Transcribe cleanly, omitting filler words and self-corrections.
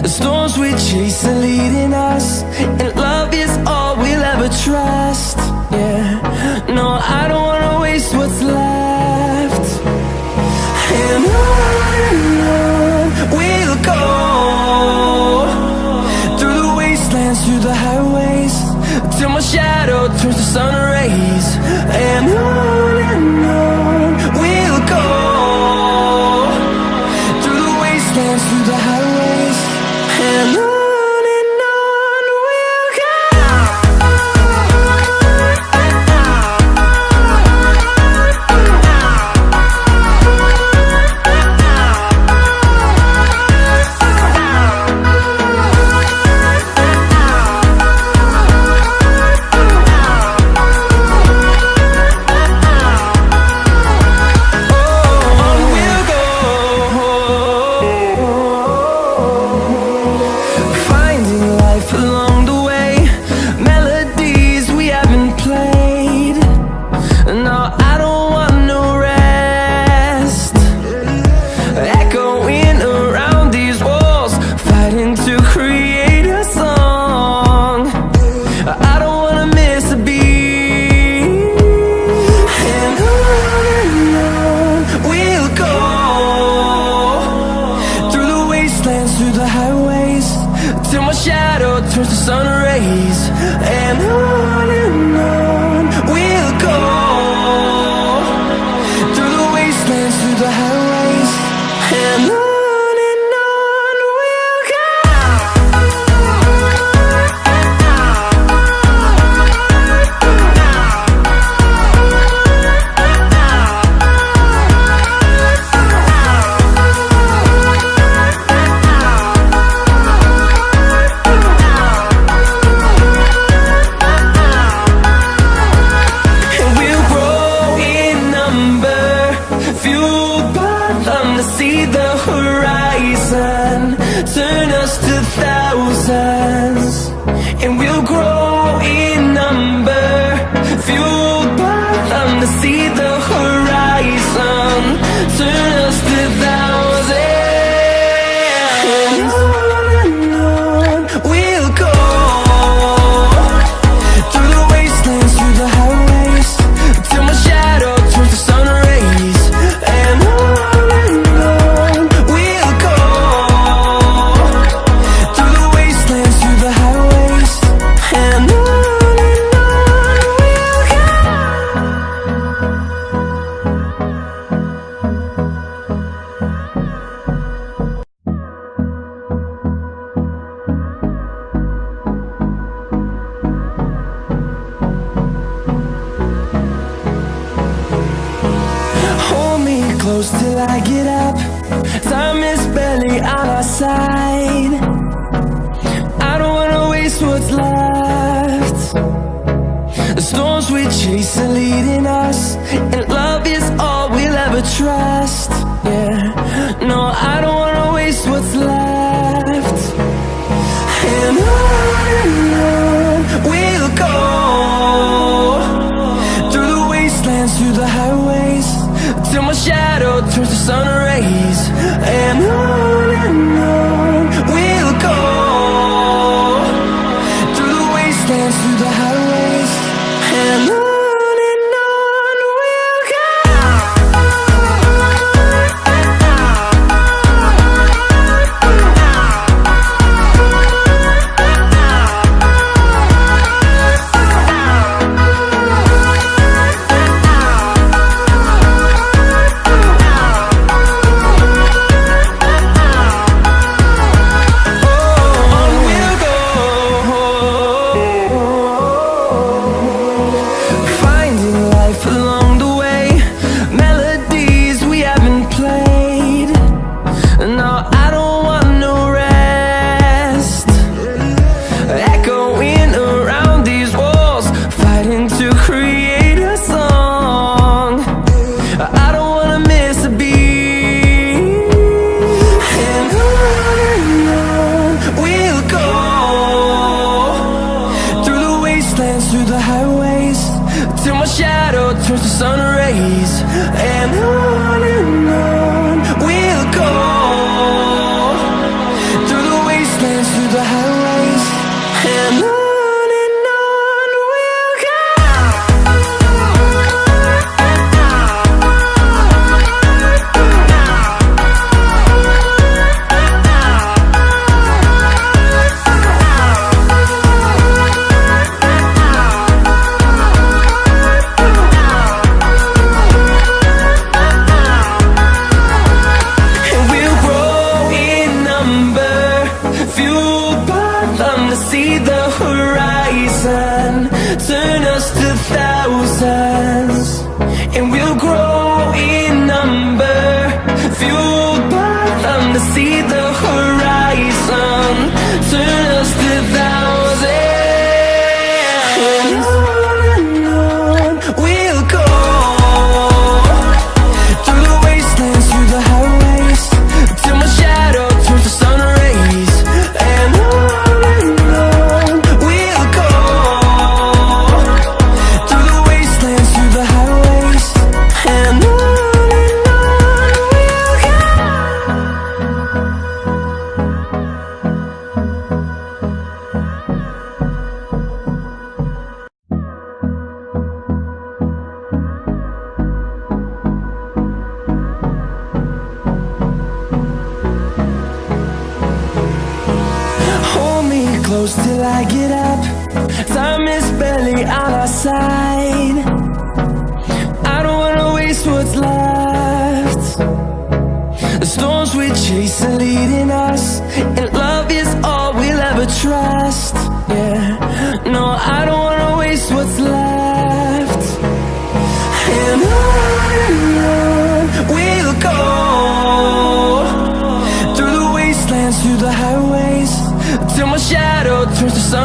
The storms we chase are leading us, and love is all we'll ever trust. Yeah, no, I don't wanna waste what's left. And on we'll go, through the wastelands, through the highways, till my shadow turns to sun rays. And on we'll go, through the wastelands, through the highways, and on we'll go. Turns to sun rays, and on we'll go, through the wastelands, through the highways, and on we'll go. See the horizon, turn us to thousands, and we'll grow in number, fueled by them to see the horizon, turn us to thousands. And on we'll go, through the wastelands, through the highways, till my shadow turns to sun rays. And close till I get up, time is barely on our side. I don't wanna waste what's left. The storms we chase are leading us, and love is all we'll ever trust. Yeah, no, I don't wanna waste what's left. And on we'll go, through the wastelands, through the highways, till my shadow turns to sun rays. And on we'll go, through the wastelands, through the highways, and on. We'll go. the highways, and on we'll go. See the horizon, turn us to thousands, and we'll grow in number, fueled by them to see the horizon, turn us to thousands, and on we'll go, through the wastelands, through the highways, till my shadow turns to sun rays, and on close till I get up. Time is barely on our side. I don't wanna waste what's left. The storms we chase are leading us, and love is all we'll ever trust. Yeah, no, I don't wanna waste what's left. And on we'll go, through the wastelands, through the highways, till my shadow turns to sun